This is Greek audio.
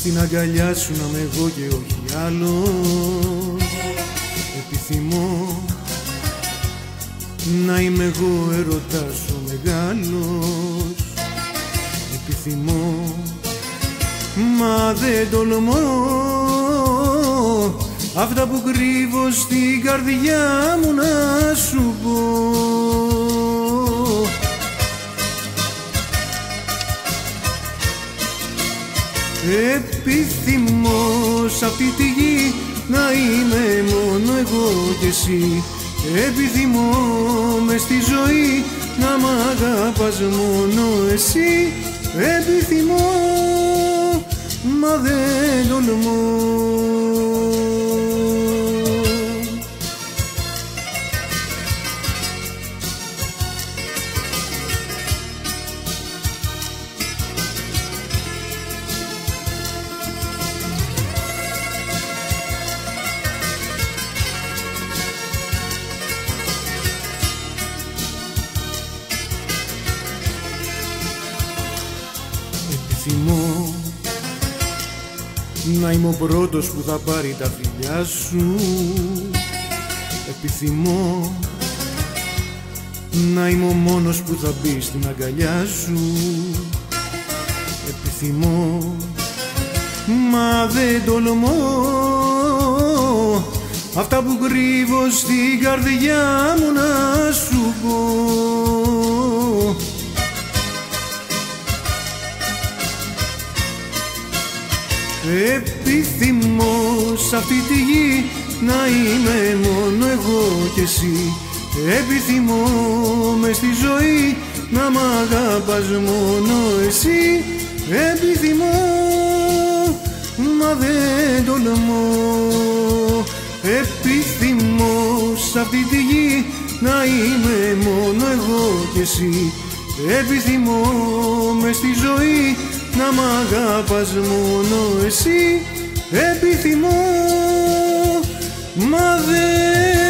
στην αγκαλιά σου να είμαι εγώ και όχι άλλος. Επιθυμώ να είμαι εγώ έρωτας ο μεγάλος. Επιθυμώ μα δεν τολμώ αυτά που κρύβω στην καρδιά μου να σου πω. Επιθυμώ σ' αυτή τη γη να είμαι μόνο εγώ κι εσύ. Επιθυμώ μες στη ζωή να μ' αγαπάς μόνο εσύ. Επιθυμώ μα δεν τολμώ. Επιθυμώ να είμαι ο πρώτος που θα πάρει τα φιλιά σου. Επιθυμώ να είμαι ο μόνος που θα μπει στην αγκαλιά σου. Επιθυμώ μα δεν τολμώ αυτά που κρύβω στην καρδιά μου να σου πω. Επιθυμώ σ' αυτή τη γη να είμαι μόνο εγώ κι εσύ. Επιθυμώ μες στη ζωή να μ' αγαπάς μόνο εσύ. Επιθυμώ μα δεν τολμώ. Επιθυμώ σ' αυτή τη γη να είμαι μόνο εγώ κι εσύ. Επιθυμώ μες στη ζωή να μ' αγαπάς μόνο εσύ. Επιθυμώ μα δεν